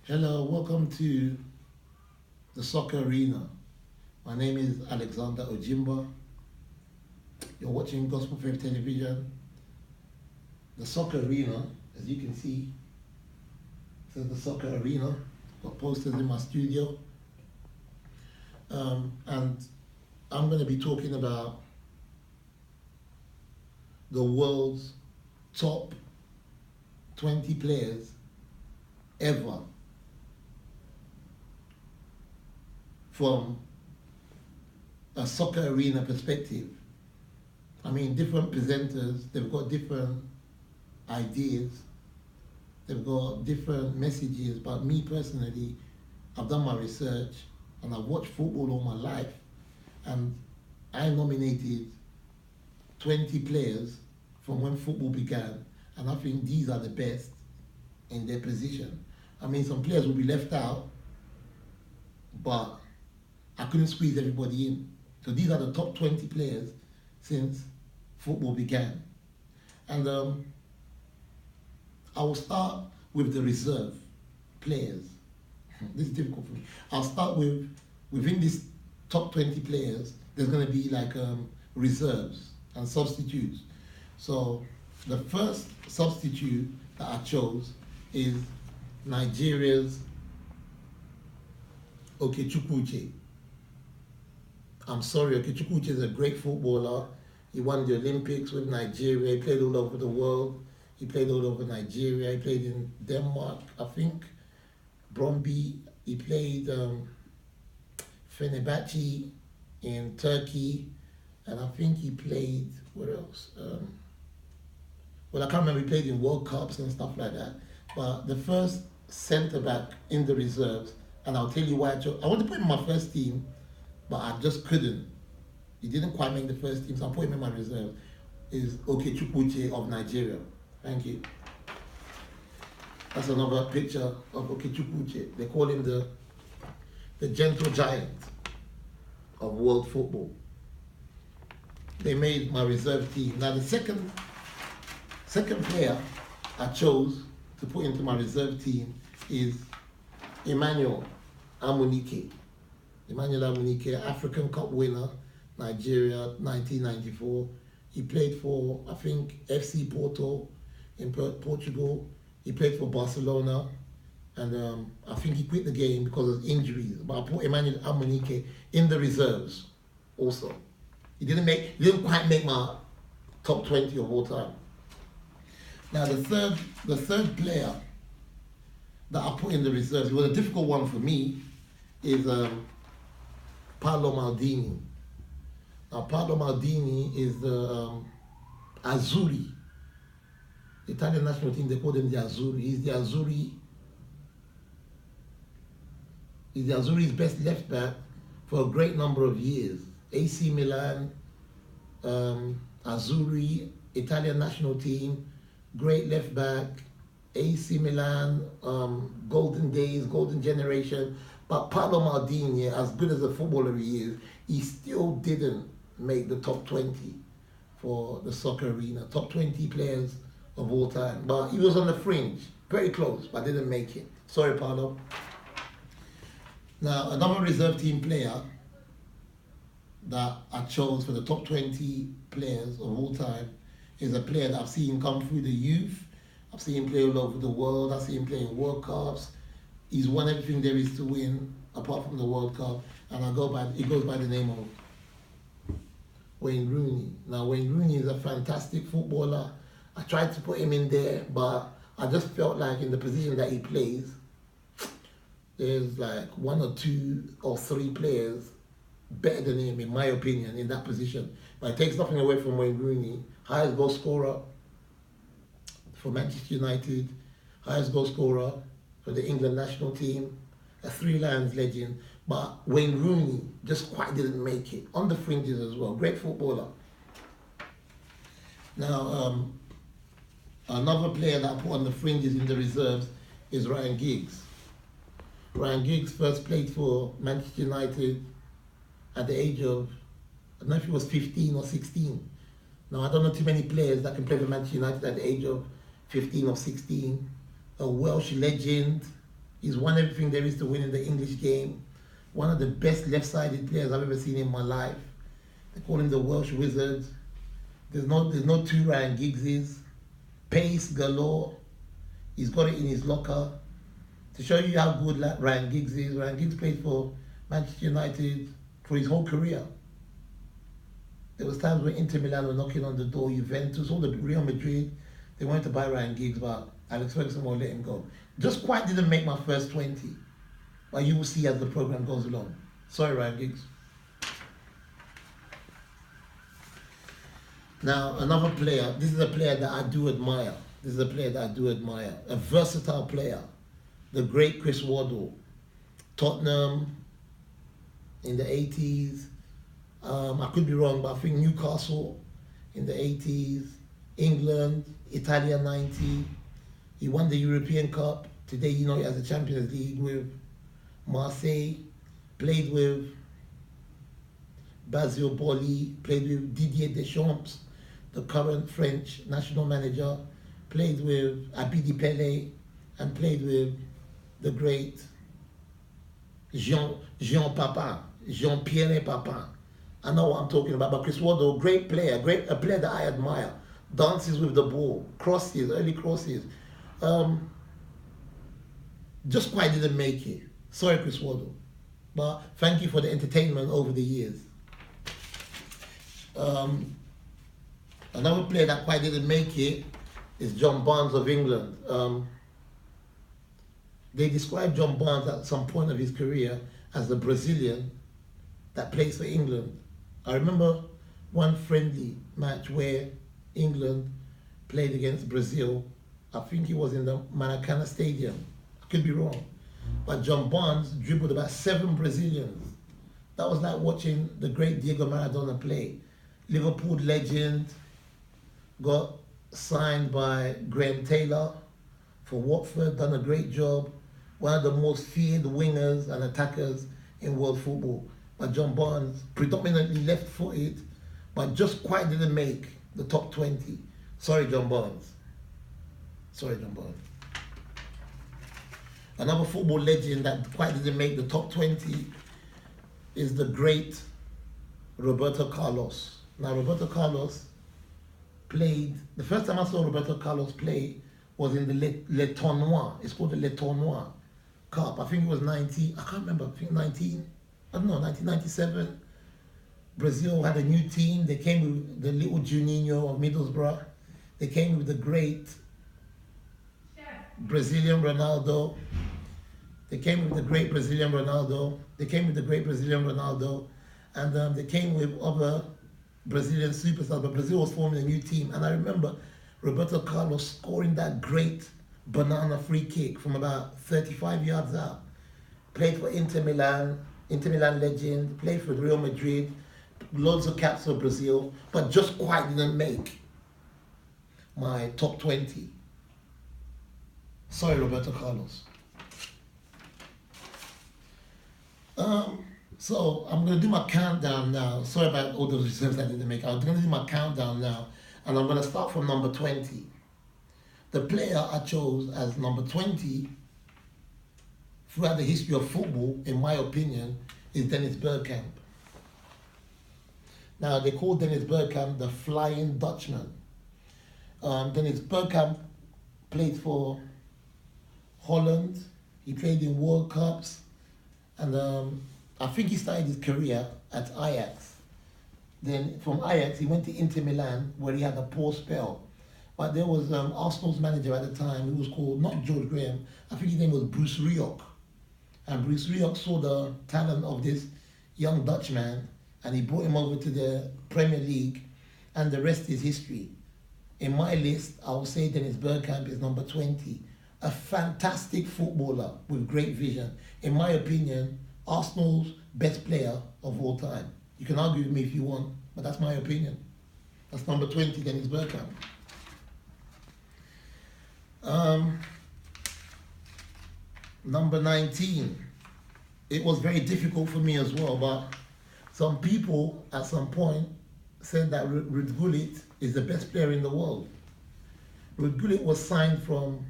Hello, welcome to the Soccer Arena. My name is Alexander Ojimba. You're watching Gospel Faith Television. The Soccer Arena, as you can see, says the Soccer Arena. Got posters in my studio. And I'm going to be talking about the world's top 20 players ever from a soccer arena perspective. I mean, different presenters, they've got different ideas, they've got different messages, but me personally, I've done my research and I've watched football all my life, and I nominated 20 players from when football began, and I think these are the best in their position. I mean, some players will be left out, but I couldn't squeeze everybody in. So these are the top 20 players since football began. And I will start with the reserve players. This is difficult for me. I'll start with, within this top 20 players, there's going to be like reserves and substitutes. So the first substitute that I chose is Nigeria's Okechukwu Uche. I'm sorry, Okechukwu Uche is a great footballer. He won the Olympics with Nigeria. He played all over the world. He played all over Nigeria. He played in Denmark, I think, Brøndby. He played Fenerbahce in Turkey. And I think he played, where else? Well, I can't remember, he played in World Cups and stuff like that. But the first centre-back in the reserves, and I'll tell you why I want to put him in my first team, but I just couldn't. He didn't quite make the first team, so I put him in my reserve, is Okechukwu Uche of Nigeria. Thank you. That's another picture of Okechukwu Uche. They call him the gentle giant of world football. They made my reserve team. Now the second player I chose to put into my reserve team is Emmanuel Amunike. Emmanuel Amunike, African Cup winner, Nigeria, 1994. He played for, I think, FC Porto in Portugal. He played for Barcelona, and I think he quit the game because of injuries. But I put Emmanuel Amunike in the reserves also. He didn't quite make my top 20 of all time. Now the third player that I put in the reserves, it was a difficult one for me, is Paolo Maldini. Now Paolo Maldini is the Azzurri, the Italian national team. They call him the Azzurri. He's the Azzurri's best left back for a great number of years. AC Milan, Azzurri, Italian national team, great left back, AC Milan, golden days, golden generation. But Paolo Maldini, as good as a footballer he is, he still didn't make the top 20 for the soccer arena, top 20 players of all time. But he was on the fringe, very close, but didn't make it. Sorry, Paolo. Now, another reserve team player that I chose for the top 20 players of all time is a player that I've seen come through the youth. I've seen him play all over the world. I've seen him play in World Cups. He's won everything there is to win, apart from the World Cup. And he goes by the name of Wayne Rooney. Now, Wayne Rooney is a fantastic footballer. I tried to put him in there, but I just felt like in the position that he plays, there's like one or two or three players better than him, in my opinion, in that position. But it takes nothing away from Wayne Rooney. Highest goal scorer for Manchester United, highest goal scorer for the England national team, a Three Lions legend. But Wayne Rooney just quite didn't make it, on the fringes as well. Great footballer. Now, another player that I put on the fringes in the reserves is Ryan Giggs. Ryan Giggs first played for Manchester United at the age of, I don't know if he was 15 or 16. Now, I don't know too many players that can play for Manchester United at the age of 15 or 16. A Welsh legend, He's won everything there is to win in the English game. One of the best left-sided players I've ever seen in my life. They call him the Welsh Wizard. There's no two Ryan Giggses. Pace galore. He's got it in his locker. To show you how good Ryan Giggs is, Ryan Giggs played for Manchester United for his whole career. There was times when Inter Milan were knocking on the door, Juventus, all the Real Madrid, they wanted to buy Ryan Giggs, but Alex Ferguson won't let him go. Just quite didn't make my first 20. But you will see as the program goes along. Sorry, Ryan Giggs. Now, another player, this is a player that I do admire. A versatile player. The great Chris Waddle. Tottenham in the 80s. I could be wrong, but I think Newcastle in the 80s. England, Italia 90. He won the European Cup. Today, you know, he has the Champions League with Marseille. Played with Basile Boli. Played with Didier Deschamps, the current French national manager. Played with Abidi Pele. And played with the great Jean-Pierre Papin. I know what I'm talking about, but Chris Waddle, great player, a player that I admire. Dances with the ball, crosses, early crosses. Just quite didn't make it. Sorry, Chris Waddle. But thank you for the entertainment over the years. Another player that quite didn't make it is John Barnes of England. They described John Barnes at some point of his career as the Brazilian that plays for England. I remember one friendly match where England played against Brazil. I think it was in the Maracanã Stadium. I could be wrong. But John Barnes dribbled about 7 Brazilians. That was like watching the great Diego Maradona play. Liverpool legend, got signed by Graham Taylor for Watford, done a great job. One of the most feared wingers and attackers in world football. But John Barnes, predominantly left-footed, but just quite didn't make the top 20. Sorry, John Barnes. Another football legend that quite didn't make the top 20 is the great Roberto Carlos. Now, Roberto Carlos played, the first time I saw Roberto Carlos play was in the Le Tournoi. It's called the Le Tournoi Cup. I think it was 1997. Brazil had a new team. They came with the little Juninho of Middlesbrough. They came with the great Brazilian Ronaldo. And they came with other Brazilian superstars, but Brazil was forming a new team. And I remember Roberto Carlos scoring that great banana free kick from about 35 yards out. Played for Inter Milan legend, played for Real Madrid, loads of caps for Brazil, but just quite didn't make my top 20. Sorry, Roberto Carlos. So I'm going to do my countdown now. Sorry about all those reserves I didn't make. I'm going to do my countdown now, and I'm going to start from number 20. The player I chose as number 20 throughout the history of football, in my opinion, is Dennis Bergkamp. Now, they call Dennis Bergkamp the Flying Dutchman. Dennis Bergkamp played for Holland. He played in World Cups. And I think he started his career at Ajax. Then from Ajax, he went to Inter Milan, where he had a poor spell. But there was Arsenal's manager at the time, who was called, not George Graham, I think his name was Bruce Rioch. And Bruce Rioch saw the talent of this young Dutchman, and he brought him over to the Premier League, and the rest is history. In my list, I will say Dennis Bergkamp is number 20. A fantastic footballer with great vision. In my opinion, Arsenal's best player of all time. You can argue with me if you want, but that's my opinion. That's number 20, Dennis Bergkamp. Number 19. It was very difficult for me as well, but some people at some point said that Ruud Gullit is the best player in the world. Ruud Gullit was signed from,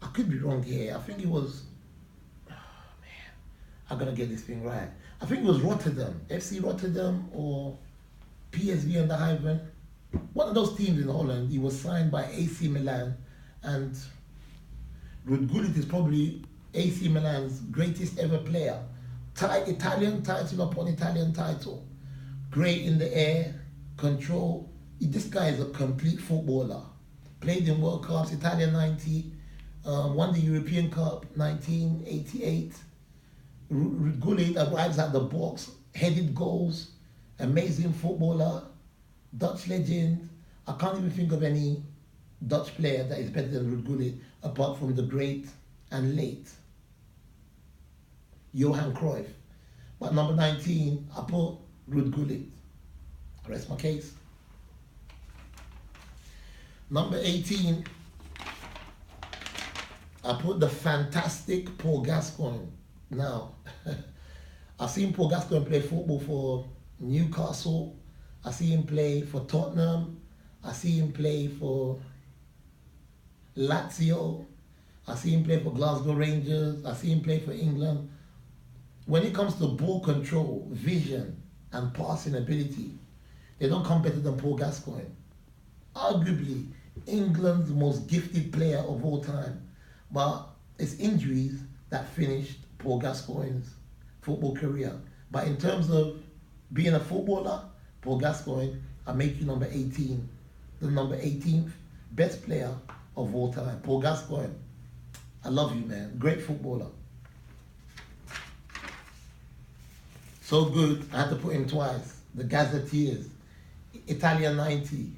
I could be wrong here. I think it was, I'm gonna get this thing right. I think it was Rotterdam, FC Rotterdam or PSV Eindhoven. One of those teams in Holland. He was signed by AC Milan, and Ruud Gullit is probably AC Milan's greatest ever player. Italian title upon Italian title. Great in the air, control. This guy is a complete footballer. Played in World Cups, Italia 90, won the European Cup 1988. Ruud Gullit arrives at the box, headed goals, amazing footballer, Dutch legend. I can't even think of any Dutch player that is better than Ruud Gullit apart from the great and late Johan Cruyff. But number 19, I put Ruud Gullit. I rest my case. Number 18, I put the fantastic Paul Gascoigne. Now, I've seen Paul Gascoigne play football for Newcastle. I see him play for Tottenham. I see him play for Lazio. I see him play for Glasgow Rangers. I see him play for England. When it comes to ball control, vision, and passing ability, they don't come better than Paul Gascoigne. Arguably, England's most gifted player of all time. But it's injuries that finished Paul Gascoigne's football career. But in terms of being a footballer, Paul Gascoigne, I make you number 18. The number 18th best player of all time. Paul Gascoigne. I love you, man. Great footballer. So good, I had to put him twice. The Gazetteers. Italia 90.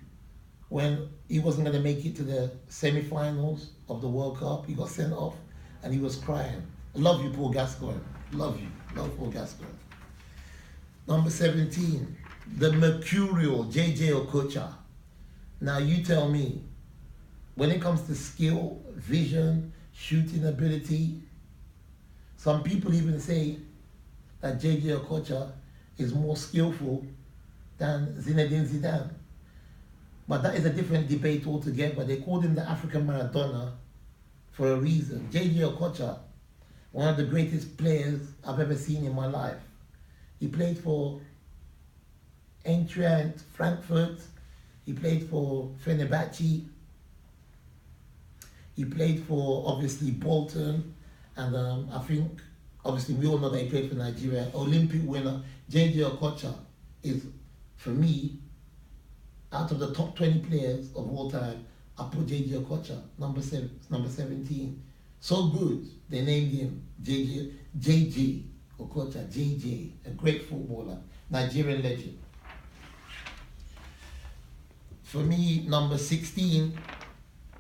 When he wasn't going to make it to the semi-finals of the World Cup, he got sent off and he was crying. I love you, Paul Gascoigne. Love you. Love Paul Gascoigne. Number 17, the mercurial JJ Okocha. Now you tell me, when it comes to skill, vision, shooting ability, some people even say that JJ Okocha is more skillful than Zinedine Zidane. But that is a different debate altogether. They called him the African Maradona for a reason. JJ Okocha, one of the greatest players I've ever seen in my life. He played for Eintracht Frankfurt. He played for Fenerbahce. He played for, obviously, Bolton. And I think, obviously, we all know that he played for Nigeria. Olympic winner. JJ Okocha is, for me, out of the top 20 players of all time, I put JJ Okocha, number 17. So good, they named him JJ Okocha, JJ, a great footballer, Nigerian legend. For me, number 16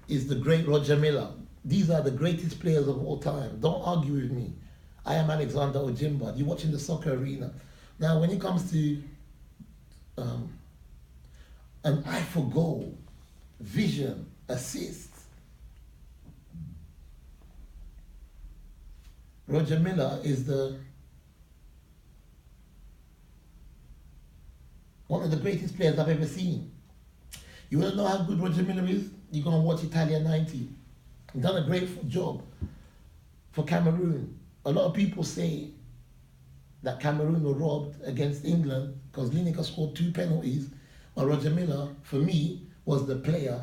is the great Roger Milla. These are the greatest players of all time. Don't argue with me. I am Alexander Ojimba. You're watching the soccer arena. Now, when it comes to an eye for goal, vision, assists, Roger Milla is one of the greatest players I've ever seen. You want to know how good Roger Milla is? You're going to watch Italia 90. He's done a great job for Cameroon. A lot of people say that Cameroon were robbed against England because Lineker scored 2 penalties, but Roger Milla, for me, was the player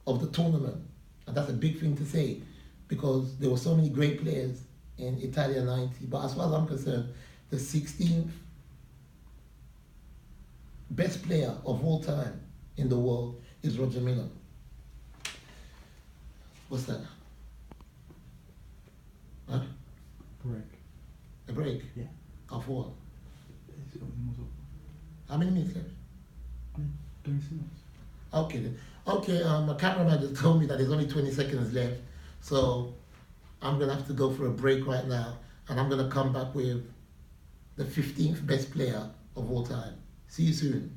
of the tournament. And that's a big thing to say because there were so many great players in Italia 90. But as far as I'm concerned, the 16th best player of all time in the world is Roger Milla. What's that? Huh? Break. A break? Yeah. Of what? It's almost up. How many minutes left? 20 seconds. Okay then. Okay, my cameraman just told me that there's only 20 seconds left. So I'm gonna have to go for a break right now and I'm gonna come back with the 15th best player of all time. See you soon.